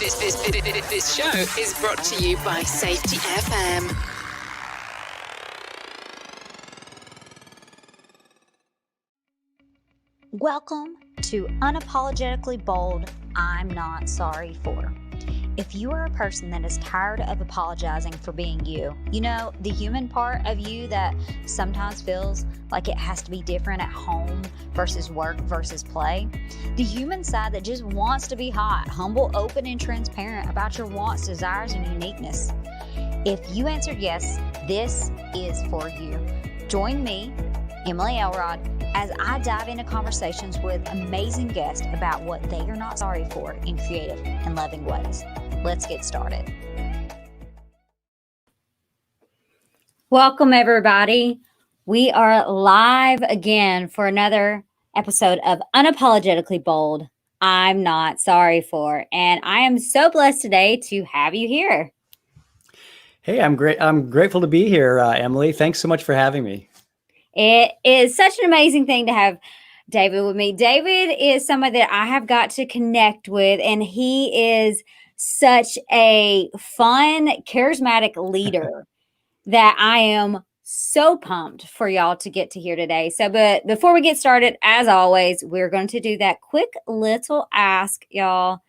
This show is brought to you by Safety FM. Welcome to Unapologetically Bold, I'm Not Sorry For. If you are a person that is tired of apologizing for being you, the human part of you that sometimes feels like it has to be different at home versus work versus play, the human side that just wants to be hot, humble, open, and transparent about your wants, desires, and uniqueness. If you answered yes, this is for you. Join me, Emily Elrod, as I dive into conversations with amazing guests about what they are not sorry for in creative and loving ways. Let's get started. Welcome, everybody. We are live again for another episode of Unapologetically Bold, I'm Not Sorry For. And I am so blessed today to have you here. Hey, I'm great. I'm grateful to be here, Emily. Thanks so much for having me. It is such an amazing thing to have David with me. David is somebody that I have got to connect with, and he is such a fun, charismatic leader that I am so pumped for y'all to get to hear today. But before we get started, as always, we're going to do that quick little ask, y'all.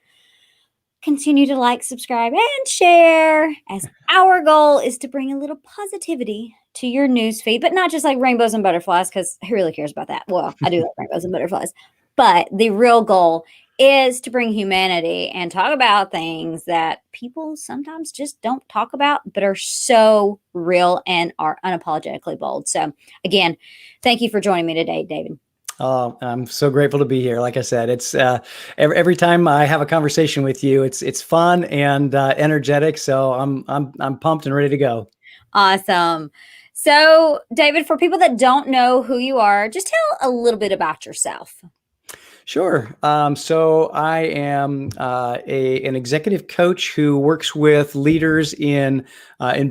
Continue to like, subscribe, and share, as our goal is to bring a little positivity to your newsfeed, but not just like rainbows and butterflies, because who really cares about that? Well, I do like rainbows and butterflies, but the real goal is to bring humanity and talk about things that people sometimes just don't talk about, but are so real and are unapologetically bold. So again, thank you for joining me today, David. Oh, I'm so grateful to be here. Like I said, it's every time I have a conversation with you, it's fun and energetic. So I'm pumped and ready to go. Awesome. So, David, for people that don't know who you are, just tell a little bit about yourself. Sure. So I am an executive coach who works with leaders in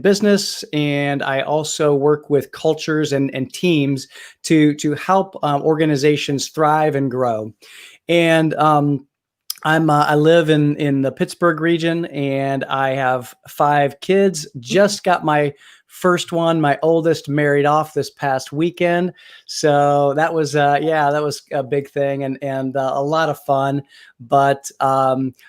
business, and I also work with cultures and teams to help organizations thrive and grow. And I live in the Pittsburgh region, and I have 5 kids. Just got my first one, my oldest, married off this past weekend. So that was a big thing and a lot of fun. But I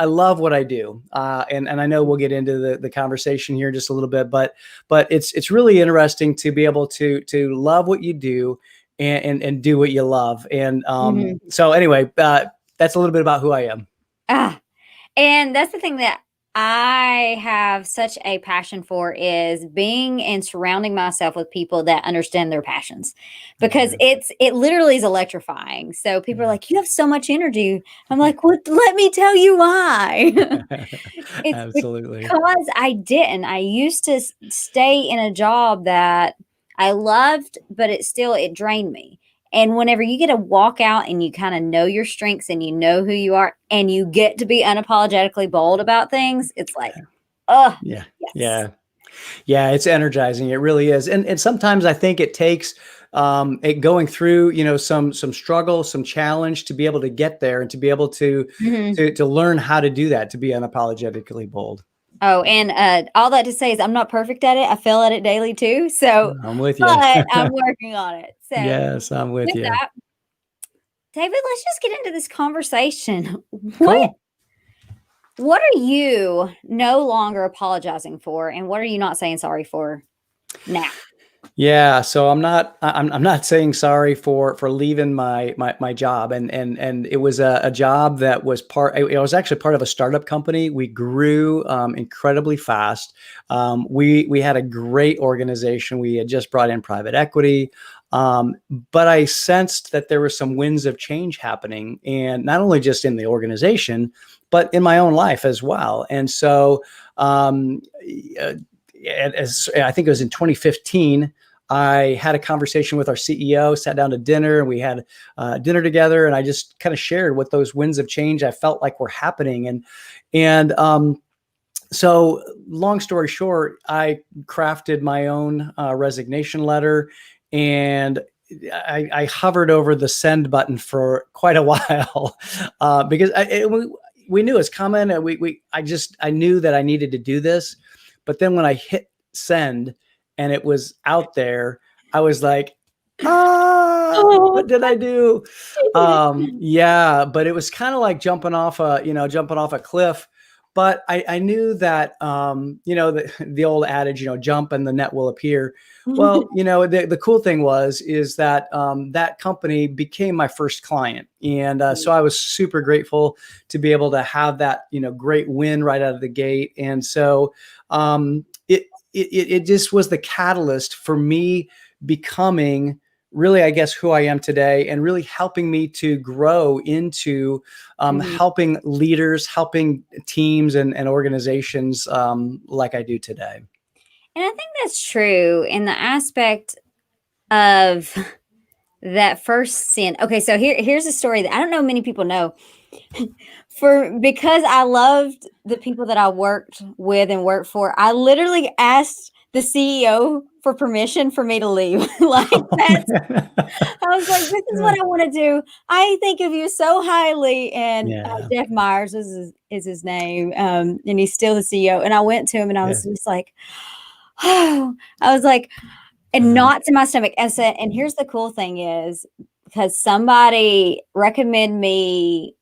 love what I do, and I know we'll get into the conversation here in just a little bit. But it's really interesting to be able to love what you do and do what you love. And so anyway. That's a little bit about who I am. And that's the thing that I have such a passion for, is being and surrounding myself with people that understand their passions, because it literally is electrifying. So people are like, you have so much energy. I'm like, well, let me tell you why. It's Absolutely. Because I used to stay in a job that I loved, but it drained me. And whenever you get to walk out and you kind of know your strengths and you know who you are and you get to be unapologetically bold about things, it's like, oh, yes. Yeah, it's energizing. It really is. And sometimes I think it takes it going through, some struggle, some challenge to be able to get there and to be able to learn how to do that, to be unapologetically bold. Oh, and all that to say is I'm not perfect at it. I fail at it daily too. So I'm with you. But I'm working on it. So yes, I'm with you. That, David, let's just get into this conversation. Cool. What are you no longer apologizing for, and what are you not saying sorry for now? Yeah, so I'm not saying sorry for leaving my job, and it was a job that was it was actually part of a startup company. We grew incredibly fast. We had a great organization. We had just brought in private equity, but I sensed that there were some winds of change happening, and not only just in the organization, but in my own life as well. And so, as I think it was in 2015, I had a conversation with our CEO, sat down to dinner, and we had dinner together. And I just kind of shared what those winds of change I felt like were happening. So long story short, I crafted my own resignation letter, and I hovered over the send button for quite a while because we knew it was coming, and I knew that I needed to do this. But then when I hit send and it was out there, I was like, what did I do? Yeah, but it was kind of like jumping off a cliff. But I knew that, the old adage, jump and the net will appear. Well, the cool thing is that that company became my first client. And so I was super grateful to be able to have that, great win right out of the gate. And so it just was the catalyst for me becoming really, I guess, who I am today, and really helping me to grow into helping leaders, helping teams and organizations like I do today. And I think that's true in the aspect of that first sin. Okay, so here's a story that I don't know many people know. Because I loved the people that I worked with and worked for, I literally asked the CEO for permission for me to leave. Like that. I was like, this is what I want to do. I think of you so highly. And Jeff Myers is his name. And he's still the CEO. And I went to him and I was just like, oh, I was like, and knots in my stomach. And said, and here's the cool thing is, because somebody recommended me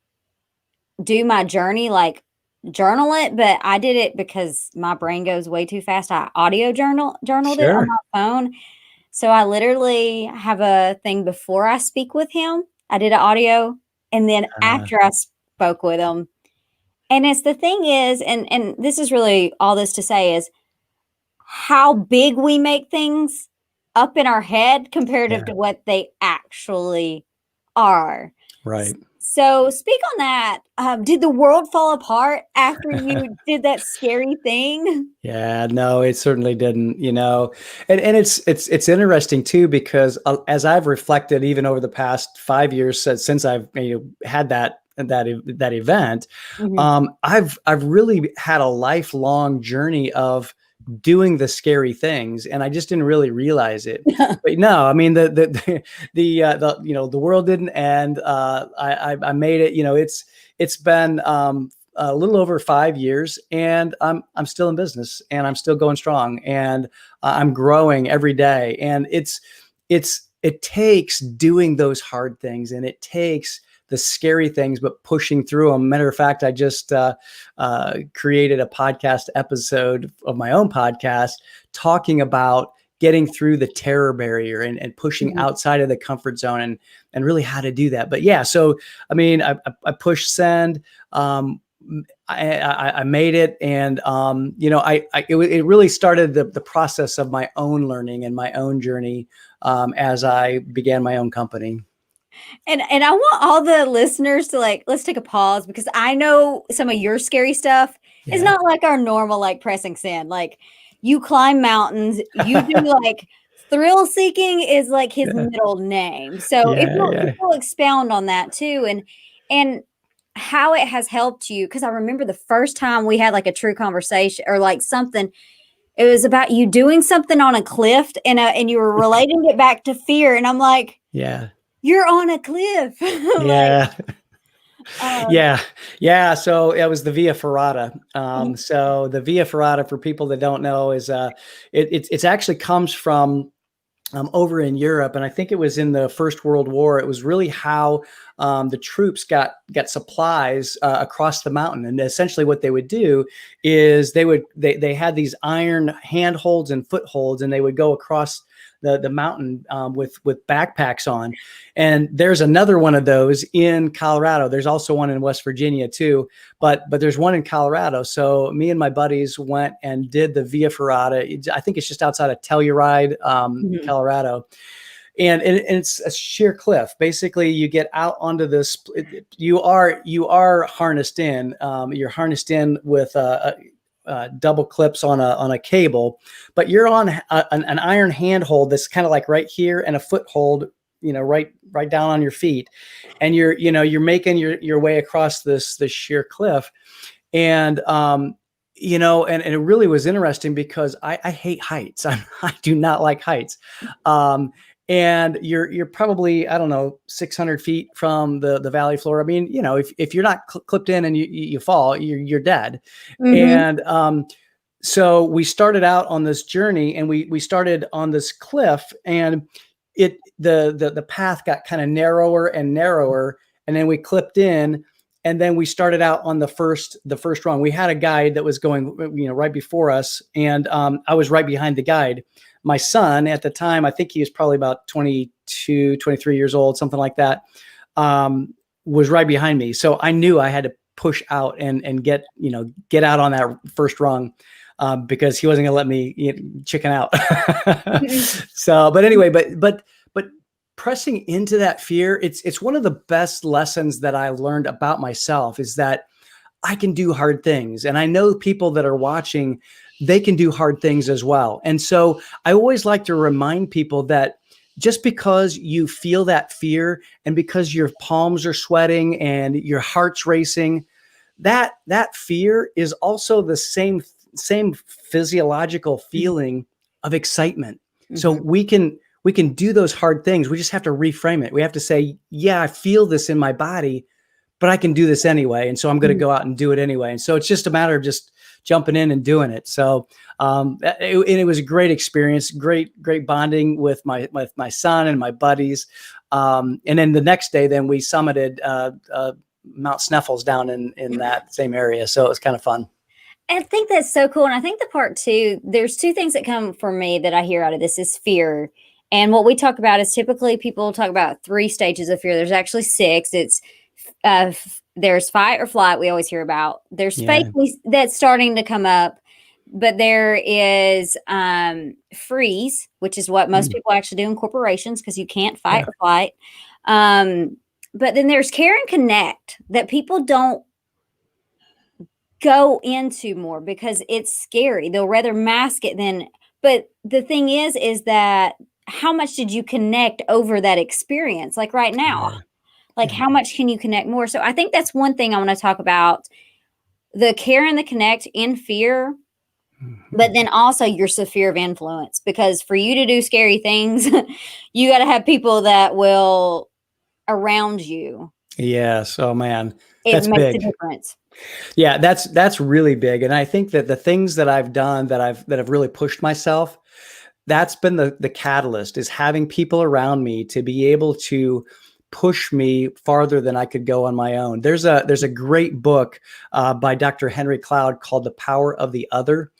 do my journey, like journal it, but I did it because my brain goes way too fast. I journaled it on my phone. So I literally have a thing before I speak with him. I did an audio, and then after I spoke with him. And it's the thing is, and this is really all this to say is how big we make things up in our head comparative to what they actually are. Right. So speak on that. Did the world fall apart after you did that scary thing? Yeah, no, it certainly didn't, and it's interesting too, because as I've reflected, even over the past 5 years since I've had that event, I've really had a lifelong journey of doing the scary things, and I just didn't really realize it. But no, I mean the world didn't end. I made it. It's been a little over 5 years, and I'm still in business, and I'm still going strong, and I'm growing every day. And it takes doing those hard things, and it takes the scary things, but pushing through them. Matter of fact, I just created a podcast episode of my own podcast talking about getting through the terror barrier and pushing outside of the comfort zone and really how to do that. But yeah, so, I mean, I pushed send, I made it. And, it really started the process of my own learning and my own journey as I began my own company. And I want all the listeners to let's take a pause, because I know some of your scary stuff is not like our normal, pressing send. Like, you climb mountains, you do thrill seeking is like his middle name. So if you'll expound on that too, and how it has helped you. Cause I remember the first time we had a true conversation or something, it was about you doing something on a cliff and you were relating it back to fear. And I'm like, you're on a cliff. Yeah. So it was the Via Ferrata. So the Via Ferrata, for people that don't know, is it actually comes from over in Europe, and I think it was in the First World War. It was really how the troops got supplies across the mountain. And essentially, what they would do is they had these iron handholds and footholds, and they would go across the mountain with backpacks on. And there's another one of those in Colorado. There's also one in West Virginia too, but there's one in Colorado. So me and my buddies went and did the Via Ferrata. I think it's just outside of Telluride, Colorado. And it's a sheer cliff. Basically, you get out onto this. You are harnessed in. You're harnessed in with double clips on a cable, but you're on an iron handhold that's kind of like right here, and a foothold, right down on your feet, and you're making your way across this sheer cliff, and and it really was interesting because I hate heights. I do not like heights. and you're probably, I don't know, 600 feet from the valley floor. I mean, if you're not clipped in and you fall, you're dead. Mhm. And so we started out on this journey, and we started on this cliff, and the path got kind of narrower and narrower, and then we clipped in, and then we started out on the first rung. We had a guide that was going, right before us, and I was right behind the guide. My son at the time, I think he was probably about 22, 23 years old, something like that, was right behind me. So I knew I had to push out and get out on that first rung, because he wasn't going to let me chicken out. So, but anyway, but pressing into that fear, it's one of the best lessons that I learned about myself, is that I can do hard things. And I know people that are watching, they can do hard things as well. And so I always like to remind people that just because you feel that fear, and because your palms are sweating and your heart's racing, that fear is also the same physiological feeling of excitement. So we can do those hard things. We just have to reframe it. We have to say, yeah, I feel this in my body, but I can do this anyway. And so I'm going to go out and do it anyway. And so it's just a matter of just jumping in and doing it. So it was a great experience, great bonding with my son and my buddies. And then the next day, then we summited Mount Sneffels down in that same area. So it was kind of fun. I think that's so cool. And I think the part too, there's two things that come for me that I hear out of this is fear. And what we talk about is typically people talk about 3 stages of fear. There's actually 6. It's there's fight or flight. We always hear about. There's fake that's starting to come up, but there is freeze, which is what most people actually do in corporations, because you can't fight or flight. But then there's care and connect that people don't go into more because it's scary. They'll rather mask it than, but the thing is that how much did you connect over that experience? Like right now, how much can you connect more? So I think that's one thing I want to talk about, the care and the connect in fear, but then also your sphere of influence, because for you to do scary things, you got to have people that will around you. Yes. Oh man, It makes a difference. Yeah, that's really big. And I think that the things that I've done that have really pushed myself, that's been the catalyst, is having people around me to be able to push me farther than I could go on my own. There's a great book by Dr. Henry Cloud called The Power of the Other.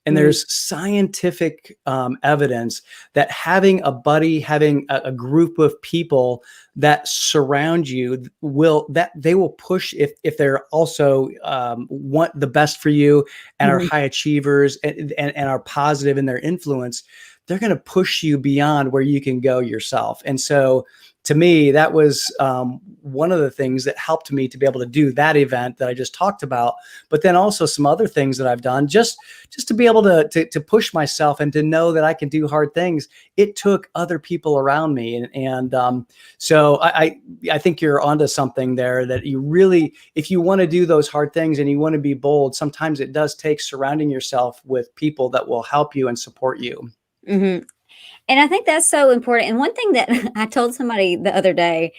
And there's scientific evidence that having a buddy, having a group of people that surround you they will push, if they're also want the best for you and are high achievers and are positive in their influence, they're going to push you beyond where you can go yourself. And so to me, that was one of the things that helped me to be able to do that event that I just talked about, but then also some other things that I've done just to be able to push myself and to know that I can do hard things. It took other people around me. And so I think you're onto something there, that you really, if you want to do those hard things and you want to be bold, sometimes it does take surrounding yourself with people that will help you and support you. Mm-hmm. And I think that's so important. And one thing that I told somebody the other day,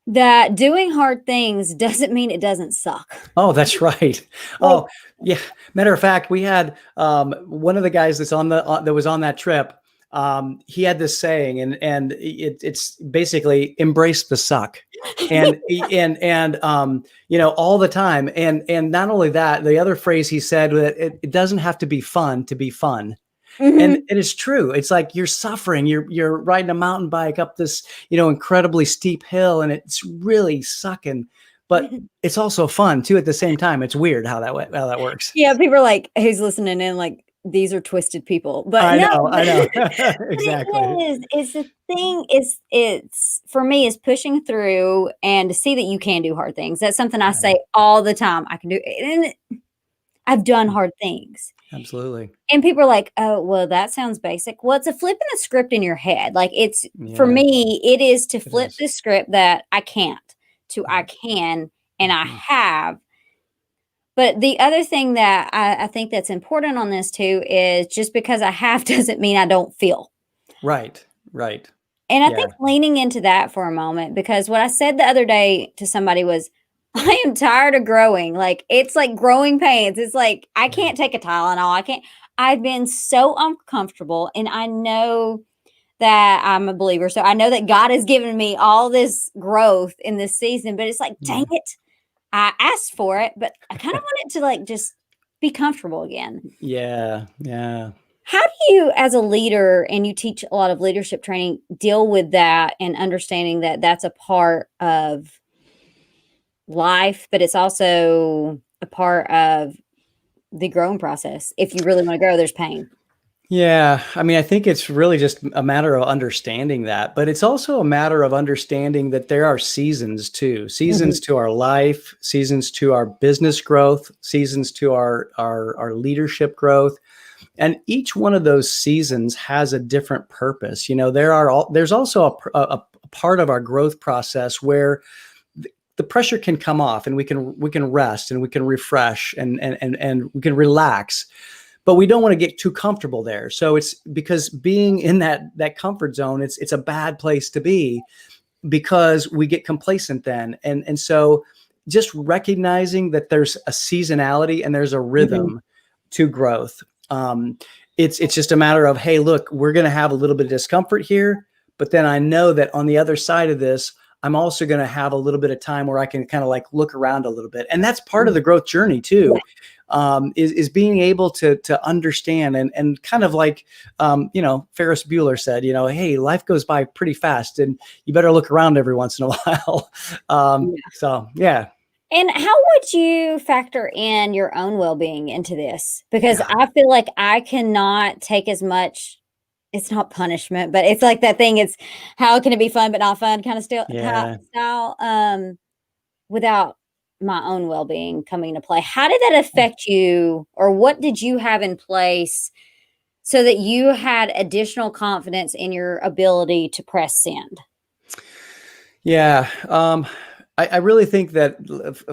that doing hard things doesn't mean it doesn't suck. Oh, that's right. Oh, yeah. Matter of fact, we had one of the guys that's that was on that trip. He had this saying, and it's basically embrace the suck, and all the time. And not only that, the other phrase he said, that it doesn't have to be fun to be fun. And it is true. It's like you're suffering. You're riding a mountain bike up this, incredibly steep hill, and it's really sucking. But it's also fun too at the same time. It's weird how that works. Yeah, people are like, who's listening in? Like, these are twisted people. But I know. Exactly. It's the thing. It's for me is pushing through and to see that you can do hard things. That's something I say all the time. I can do it. And I've done hard things. Absolutely. And people are like, oh, well, that sounds basic. Well, it's a flipping the script in your head. Like for me, it is to flip the script that I can't to I can and I have. But the other thing that I think that's important on this too is just because I have doesn't mean I don't feel. Right. And I Yeah. think leaning into that for a moment, because what I said the other day to somebody was, I am tired of growing. Like, it's like growing pains. It's like, I can't take a Tylenol. I've been so uncomfortable. And I know that I'm a believer. So I know that God has given me all this growth in this season, but it's like, dang it. I asked for it, but I kind of want it to like just be comfortable again. Yeah. Yeah. How do you, as a leader, and you teach a lot of leadership training, deal with that and understanding that that's a part of life, but it's also a part of the growing process? If you really want to grow, there's pain. Yeah. I mean, I think it's really just a matter of understanding that, but it's also a matter of understanding that there are seasons too, seasons to our life, seasons to our business growth, seasons to our leadership growth. And each one of those seasons has a different purpose. You know, there's also a part of our growth process where the pressure can come off, and we can rest, and we can refresh, and we can relax, but we don't want to get too comfortable there. So it's because being in that comfort zone, it's a bad place to be, because we get complacent then. And so just recognizing that there's a seasonality and there's a rhythm to growth. It's just a matter of, hey, look, we're going to have a little bit of discomfort here, but then I know that on the other side of this, I'm also going to have a little bit of time where I can kind of like look around a little bit. And that's part of the growth journey too, is being able to understand and kind of like, Ferris Bueller said, hey, life goes by pretty fast and you better look around every once in a while. So, yeah. And how would you factor in your own well-being into this? Because I feel like I cannot take as much. It's not punishment, but it's like that thing. It's how can it be fun, but not fun kind of style, without my own well-being coming into play. How did that affect you, or what did you have in place so that you had additional confidence in your ability to press send? Yeah. I really think that,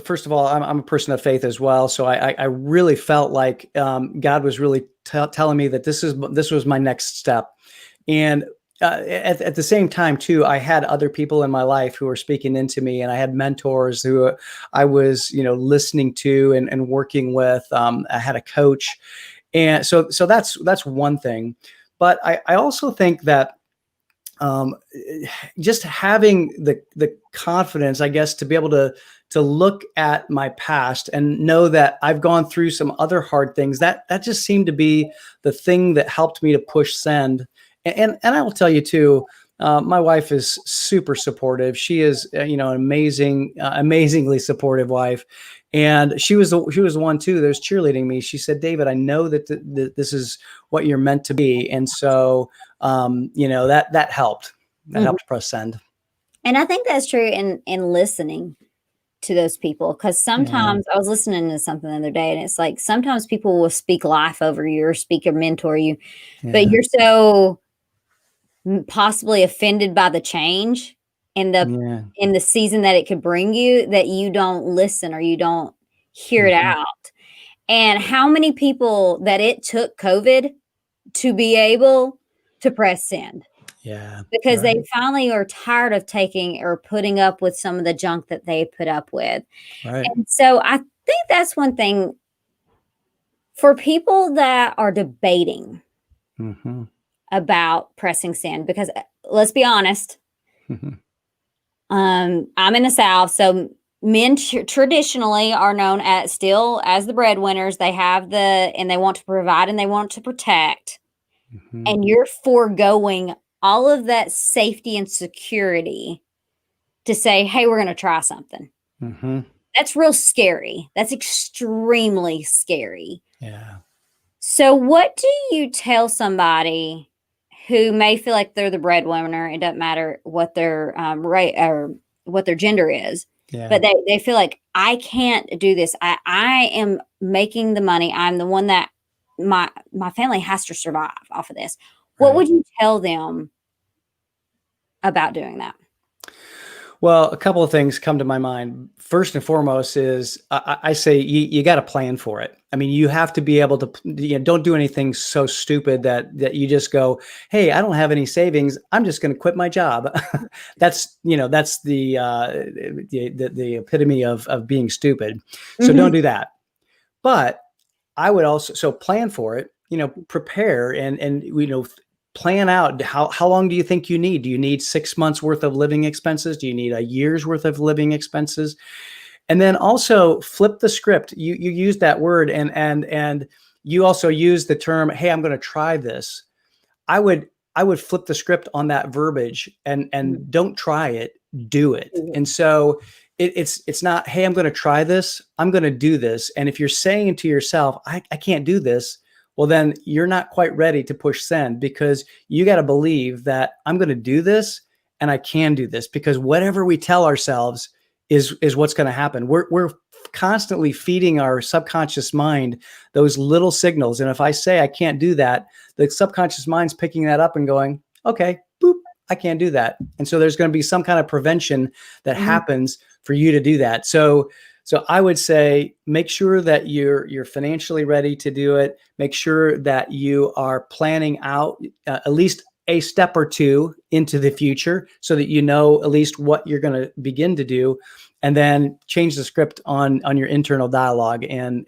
first of all, I'm a person of faith as well. So I really felt like God was really telling me that this was my next step. And at the same time, too, I had other people in my life who were speaking into me, and I had mentors who I was, listening to and working with. I had a coach. And so that's one thing. But I also think that just having the confidence, I guess, to be able to look at my past and know that I've gone through some other hard things, that just seemed to be the thing that helped me to push send. And I will tell you too, my wife is super supportive. She is, an amazingly supportive wife. And she was the one too that was cheerleading me. She said, David, I know that this is what you're meant to be. And so, that helped. That helped press send. And I think that's true in listening to those people, because sometimes I was listening to something the other day, and it's like sometimes people will speak life over you or speak or mentor you, but you're so possibly offended by the change in the season that it could bring you that you don't listen or you don't hear it out. And how many people that it took COVID to be able to press send? Yeah. Because they finally are tired of taking or putting up with some of the junk that they put up with. Right. And so I think that's one thing for people that are debating about pressing send, because let's be honest, I'm in the South, so men traditionally are known as the breadwinners. They have and they want to provide and they want to protect. And you're foregoing all of that safety and security to say, hey, we're going to try something. That's real scary. That's extremely scary. Yeah. So what do you tell somebody who may feel like they're the breadwinner? It doesn't matter what their right or what their gender is, but they feel like, I can't do this. I am making the money. I'm the one that my family has to survive off of this. What would you tell them about doing that? Well, a couple of things come to my mind. First and foremost is I say you got to plan for it. I mean, you have to be able to, don't do anything so stupid that you just go, hey, I don't have any savings, I'm just going to quit my job. That's the epitome of being stupid. So don't do that. But I would also plan for it, prepare and plan out how long do you think you need? Do you need 6 months worth of living expenses? Do you need a year's worth of living expenses? And then also flip the script. You use that word and you also use the term, hey, I'm going to try this. I would flip the script on that verbiage and don't try it, do it. And so it's not, hey, I'm going to try this, I'm going to do this. And if you're saying to yourself, I can't do this, well, then you're not quite ready to push send, because you got to believe that I'm going to do this and I can do this, because whatever we tell ourselves is what's going to happen. We're constantly feeding our subconscious mind those little signals. And if I say I can't do that, the subconscious mind's picking that up and going, okay, boop, I can't do that. And so there's going to be some kind of prevention that happens for you to do that. So I would say, make sure that you're financially ready to do it. Make sure that you are planning out at least a step or two into the future so that you know at least what you're going to begin to do, and then change the script on your internal dialogue and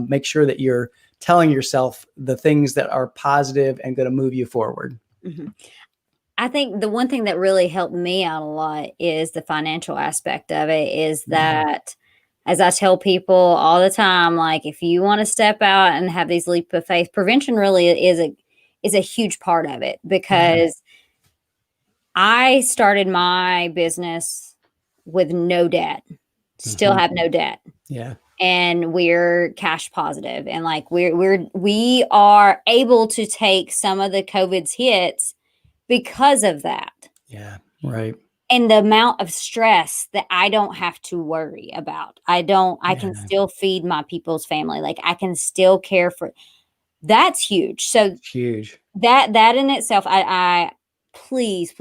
make sure that you're telling yourself the things that are positive and going to move you forward. I think the one thing that really helped me out a lot is the financial aspect of it, is that, as I tell people all the time, like, if you want to step out and have these leap of faith, prevention really is a huge part of it, because I started my business with no debt, still have no debt. Yeah. And we're cash positive, and like we are able to take some of the COVID's hits because of that. Yeah. Right. And the amount of stress that I don't have to worry about. I can still feed my people's family. Like, I can still care for. That's huge. So huge. That in itself, I please.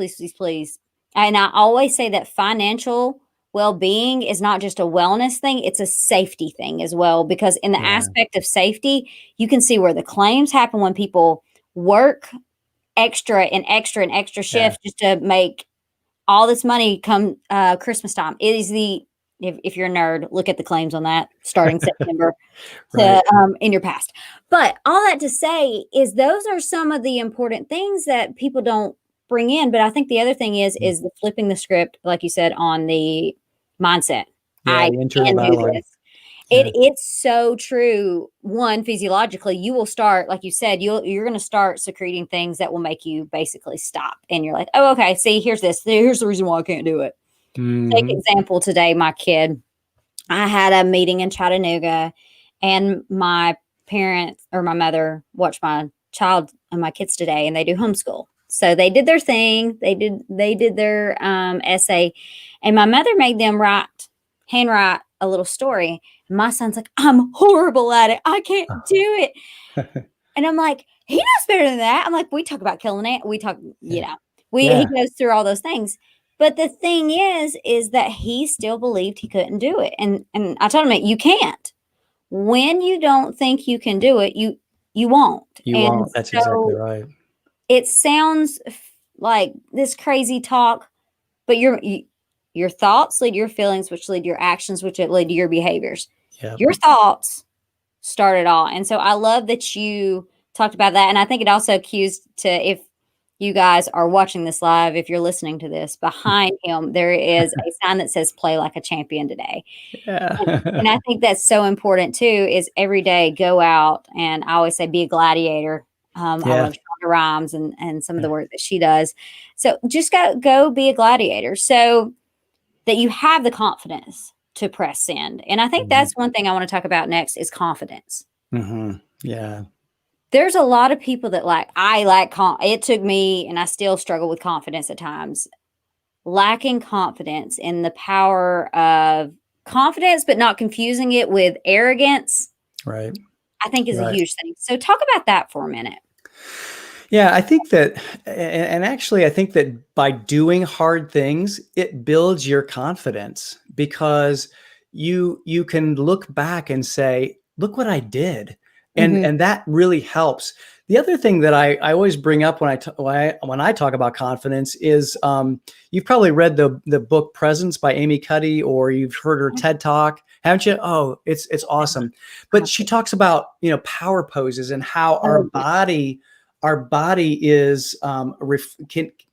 And I always say that financial well-being is not just a wellness thing, it's a safety thing as well, because in the aspect of safety, you can see where the claims happen when people work extra shifts just to make all this money come Christmas time. It is if you're a nerd, look at the claims on that starting September in your past. But all that to say is those are some of the important things that people don't bring in. But I think the other thing is the flipping the script, like you said, on the mindset. I can do this. It's so true. One, physiologically, you will start, like you said, you're going to start secreting things that will make you basically stop. And you're like, oh, okay, see, here's the reason why I can't do it. Take example today, my kid, I had a meeting in Chattanooga, and my parents or my mother watched my child and my kids today, and they do homeschool. So they did their thing. They did their essay, and my mother made them handwrite a little story. And my son's like, I'm horrible at it. I can't do it. And I'm like, he knows better than that. I'm like, we talk about killing it. We talk, he goes through all those things. But the thing is that he still believed he couldn't do it. And I told him, you can't. When you don't think you can do it, you won't. You won't. That's exactly right. It sounds like this crazy talk, but your thoughts lead your feelings, which lead your actions, which lead to your behaviors. Yep. Your thoughts start it all. And so I love that you talked about that. And I think it also cues to, if you guys are watching this live, if you're listening to this, behind him, there is a sign that says play like a champion today. Yeah. and I think that's so important too, is every day go out, and I always say be a gladiator. I love Shonda Rhimes and some of the work that she does. So just go be a gladiator so that you have the confidence to press send. And I think that's one thing I want to talk about next is confidence. Yeah. There's a lot of people that it took me, and I still struggle with confidence at times, lacking confidence in the power of confidence, but not confusing it with arrogance. Right. I think is a huge thing. So talk about that for a minute. Yeah, I think that, and actually, I think that by doing hard things, it builds your confidence, because you can look back and say, look what I did. Mhm. And that really helps. The other thing that I always bring up when I talk about confidence is, you've probably read the book Presence by Amy Cuddy, or you've heard her TED Talk, haven't you? Oh, it's awesome. But she talks about, power poses and how our body is,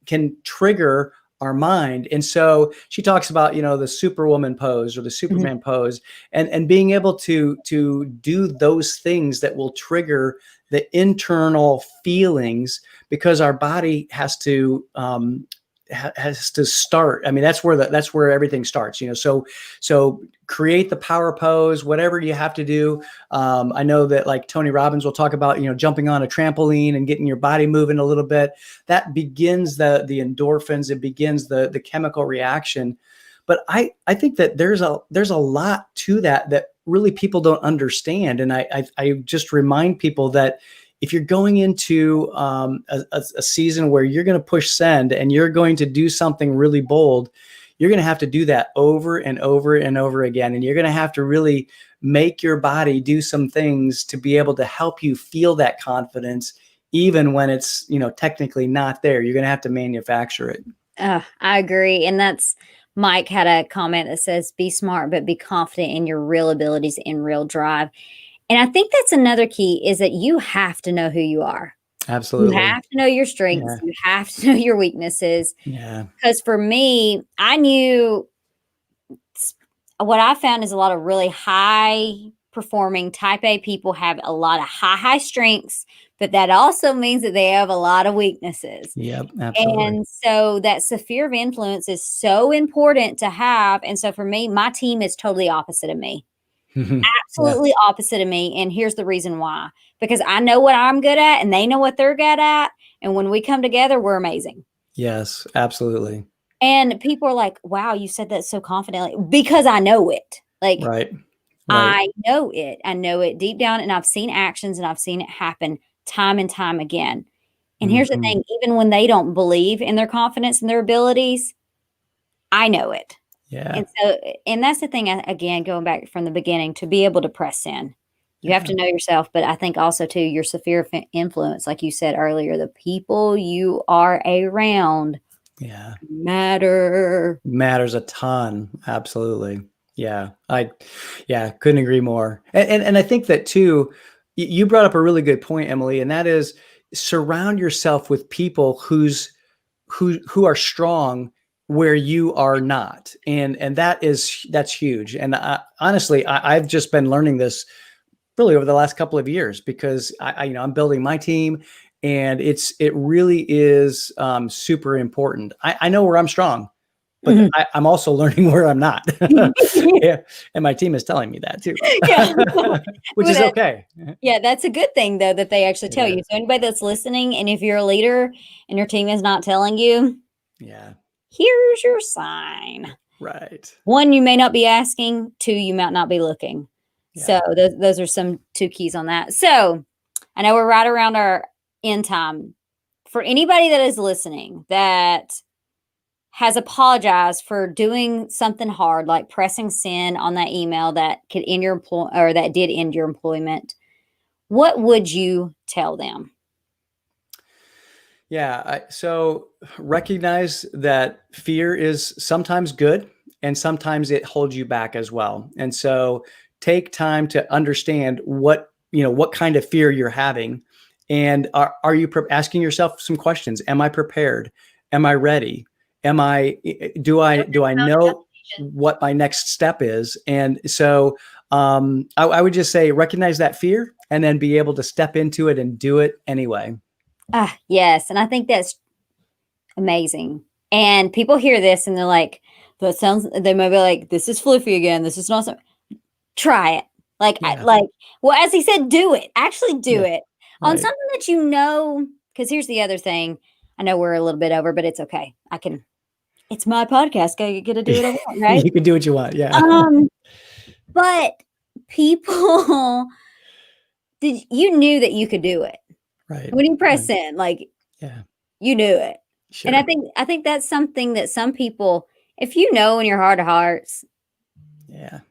can trigger our mind. And so she talks about, the Superwoman pose or the Superman pose, and being able to do those things that will trigger the internal feelings, because our body has to start. I mean, that's where everything starts, so create the power pose, whatever you have to do. I know that like Tony Robbins will talk about, jumping on a trampoline and getting your body moving a little bit. That begins the endorphins. It begins the chemical reaction. But I think that there's a lot to that really people don't understand. And I just remind people that if you're going into a season where you're going to push send and you're going to do something really bold, you're going to have to do that over and over and over again. And you're going to have to really make your body do some things to be able to help you feel that confidence, even when it's, technically not there. You're going to have to manufacture it. I agree. And that's Mike had a comment that says, be smart, but be confident in your real abilities and real drive. And I think that's another key, is that you have to know who you are. Absolutely. You have to know your strengths. Yeah. You have to know your weaknesses. Yeah. Because for me, I knew what I found is a lot of really high performing type A people have a lot of high strengths, but that also means that they have a lot of weaknesses. Yep, absolutely. And so that sphere of influence is so important to have. And so for me, my team is totally opposite of me. Absolutely opposite of me. And here's the reason why. Because I know what I'm good at and they know what they're good at. And when we come together, we're amazing. Yes, absolutely. And people are like, wow, you said that so confidently, because I know it. Like, right. I know it. I know it deep down, and I've seen actions and I've seen it happen time and time again. And here's the thing, even when they don't believe in their confidence and their abilities, I know it. Yeah. And that's the thing, again, going back from the beginning, to be able to press in. You have to know yourself, but I think also too, your sphere of influence, like you said earlier, the people you are around matters a ton. Absolutely. Yeah. Couldn't agree more. And I think that too, you brought up a really good point, Emily, and that is surround yourself with people who are strong where you are not. And that's huge. And honestly, I've just been learning this really over the last couple of years, because I'm building my team, and it really is super important. I know where I'm strong, but I'm also learning where I'm not. Yeah. And my team is telling me that too, which is okay. Yeah, that's a good thing though, that they actually tell you. So anybody that's listening, and if you're a leader and your team is not telling you, here's your sign. Right. 1, you may not be asking. 2, you might not be looking. So those are some 2 keys on that. So I know we're right around our end time. For anybody that is listening that has apologized for doing something hard, like pressing send on that email that could end your or that did end your employment, what would you tell them? Yeah. So recognize that fear is sometimes good, and sometimes it holds you back as well. And so take time to understand what kind of fear you're having. And are you asking yourself some questions? Am I prepared? Am I ready? Do I know what my next step is? And so I would just say, recognize that fear and then be able to step into it and do it anyway. Yes. And I think that's amazing. And people hear this and they're like, they might be like, this is floofy again. This is not so. Try it. Well, as he said, do it. Actually do it on something that because here's the other thing. I know we're a little bit over, but it's okay. It's my podcast. I get to do what I want, right? You can do what you want. Yeah. But people, you knew that you could do it. Right. When you press in, you knew it. Sure. And I think that's something that some people, if you know in your heart of hearts, yeah,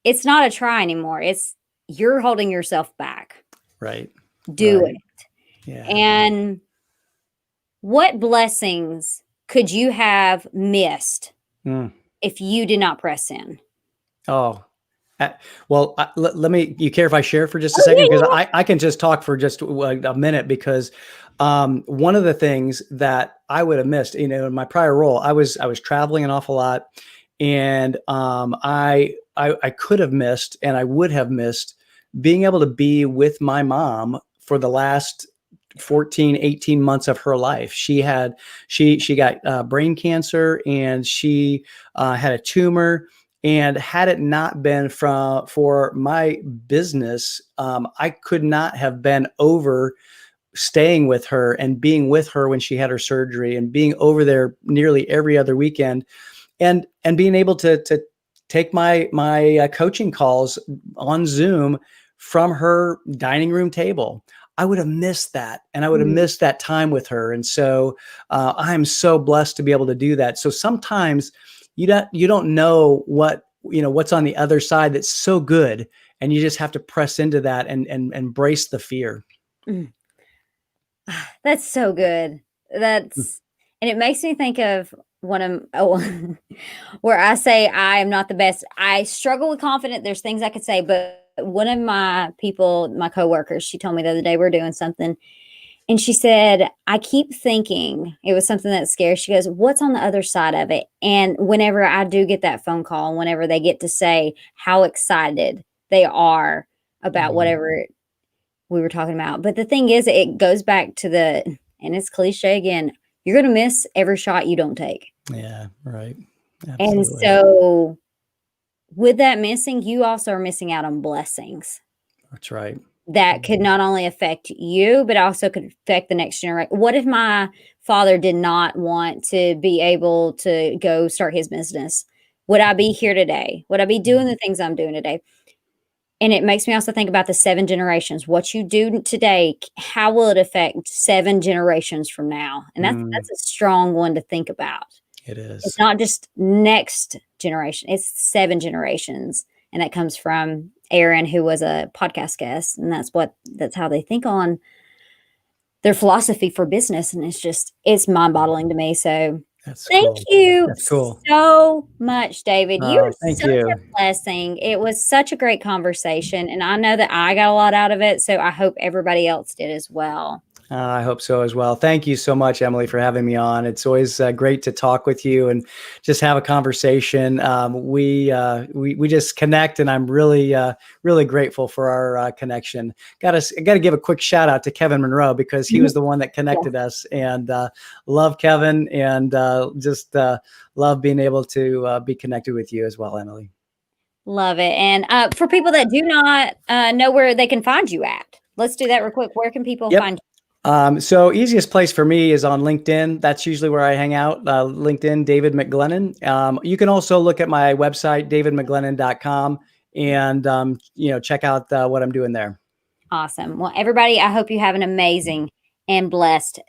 it's not a try anymore. It's you're holding yourself back. Right. Do Right. it. Yeah. And what blessings could you have missed Mm. if you did not press in? Oh, well, let me, you care if I share for just a Oh, second? yeah, Because yeah, I can just talk for just a minute, because one of the things that I would have missed, in my prior role, I was traveling an awful lot, and I could have missed, and I would have missed being able to be with my mom for the last 14, 18 months of her life. She got brain cancer, and she had a tumor. And had it not been for my business, I could not have been over staying with her and being with her when she had her surgery, and being over there nearly every other weekend, and being able to take my coaching calls on Zoom from her dining room table. I would have missed that, and I would have missed that time with her. And so I'm so blessed to be able to do that. So sometimes you don't know what's on the other side that's so good, and you just have to press into that and embrace the fear. That's so good. And it makes me think of where I say I am not the best. I struggle with confidence. There's things I could say, but one of my coworkers, she told me the other day, we're doing something, and she said, I keep thinking, it was something that scares. She goes, what's on the other side of it? And whenever I do get that phone call, and whenever they get to say how excited they are about whatever we were talking about. But the thing is, it goes back to and it's cliche again, you're going to miss every shot you don't take. Yeah, right. And Absolutely. so with that missing, you also are missing out on blessings That's right. that could not only affect you, but also could affect the next generation. What if my father did not want to be able to go start his business? Would I be here today? Would I be doing the things I'm doing today? And it makes me also think about the 7 generations. What you do today, how will it affect 7 generations from now? And that's a strong one to think about. It is. It's not just next generation, it's 7 generations. And that comes from Aaron, who was a podcast guest. And that's how they think on their philosophy for business. And it's mind-boggling to me. So thank Cool. you That's cool. so much, David. You are Thank such you. a blessing. It was such a great conversation, and I know that I got a lot out of it, so I hope everybody else did as well. I hope so as well. Thank you so much, Emily, for having me on. It's always great to talk with you and just have a conversation. We just connect, and I'm really really grateful for our connection. Got to give a quick shout out to Kevin Monroe, because he was the one that connected us, and love Kevin, and just love being able to be connected with you as well, Emily. Love it. And for people that do not know where they can find you at, let's do that real quick. Where can people find you? So easiest place for me is on LinkedIn. That's usually where I hang out. LinkedIn, David McGlennen. You can also look at my website, davidmcglennon.com, and check out what I'm doing there. Awesome. Well, everybody, I hope you have an amazing and blessed